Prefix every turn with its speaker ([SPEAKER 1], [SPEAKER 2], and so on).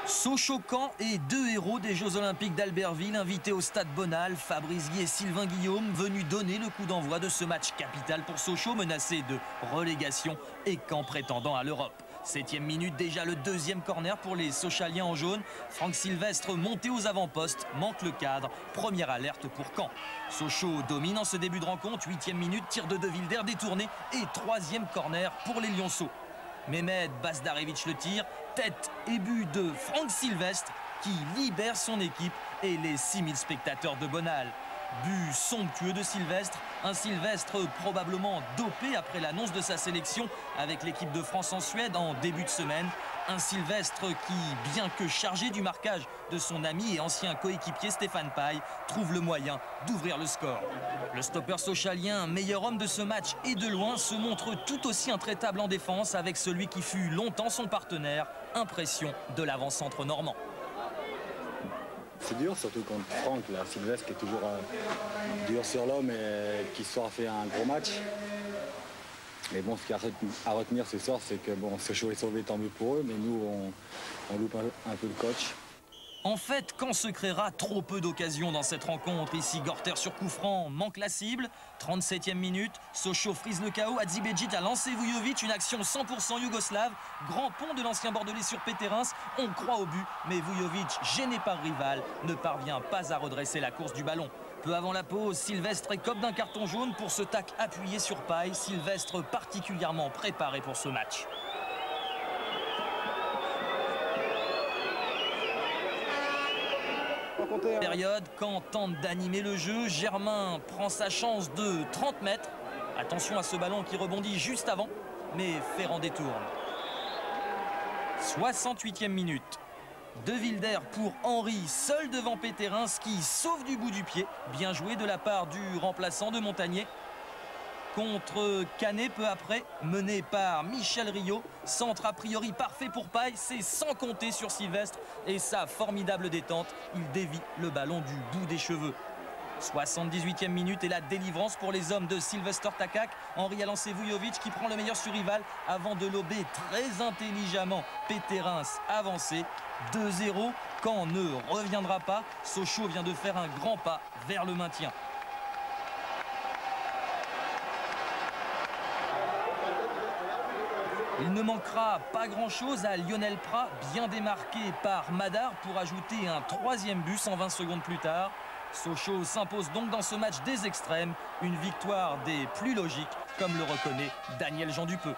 [SPEAKER 1] Sochaux-Caen et deux héros des Jeux Olympiques d'Albertville invités au stade Bonal, Fabrice Guy et Sylvain Guillaume, venus donner le coup d'envoi de ce match capital pour Sochaux, menacé de relégation et Caen prétendant à l'Europe. 7e minute, déjà le deuxième corner pour les Sochaliens en jaune. Franck Sylvestre monté aux avant-postes, manque le cadre. Première alerte pour Caen. Sochaux domine en ce début de rencontre. 8e minute, tir de Wilder détourné et 3e corner pour les Lionceaux. Mehmed Bazdarevich le tire, tête et but de Franck Sylvestre qui libère son équipe et les 6000 spectateurs de Bonal. But somptueux de Sylvestre, un Sylvestre probablement dopé après l'annonce de sa sélection avec l'équipe de France en Suède en début de semaine. Un Sylvestre qui, bien que chargé du marquage de son ami et ancien coéquipier Stéphane Paille, trouve le moyen d'ouvrir le score. Le stopper sochalien, meilleur homme de ce match et de loin, se montre tout aussi intraitable en défense avec celui qui fut longtemps son partenaire. Impression de l'avant-centre normand.
[SPEAKER 2] C'est dur, surtout contre Franck, là, Sylvestre qui est toujours dur sur l'homme et qui ce soir fait un gros match. Mais bon, ce qu'il y a à retenir ce soir, c'est que bon, Sochaux est sauvé, tant mieux pour eux, mais nous, on loupe un peu le coach.
[SPEAKER 1] En fait, Caen se créera trop peu d'occasions dans cette rencontre. Ici, Gorter sur coup franc manque la cible. 37e minute, Sochaux frise le chaos. Hadzibedzic a lancé Vujovic, une action 100% yougoslave. Grand pont de l'ancien Bordelais sur Péterins. On croit au but, mais Vujovic, gêné par rival, ne parvient pas à redresser la course du ballon. Peu avant la pause, Sylvestre écope d'un carton jaune pour ce tac appuyé sur Paille. Sylvestre particulièrement préparé pour ce match. Période, Caen tente d'animer le jeu. Germain prend sa chance de 30 mètres. Attention à ce ballon qui rebondit juste avant, mais Ferrand détourne. 68e minute. De Wilder pour Henry, seul devant Péterins qui sauve du bout du pied. Bien joué de la part du remplaçant de Montagnier. Contre Canet peu après, mené par Michel Rio. Centre a priori parfait pour Paille, c'est sans compter sur Sylvestre et sa formidable détente. Il dévie le ballon du bout des cheveux. 78e minute et la délivrance pour les hommes de Sylvester Takak. Henry a lancé Vujovic qui prend le meilleur sur rival avant de lober très intelligemment Péterins avancé. 2-0, Caen ne reviendra pas. Sochaux vient de faire un grand pas vers le maintien. Il ne manquera pas grand-chose à Lionel Prat, bien démarqué par Madar pour ajouter un 3e but 120 secondes plus tard. Sochaux s'impose donc dans ce match des extrêmes, une victoire des plus logiques, comme le reconnaît Daniel Jean Dupeux.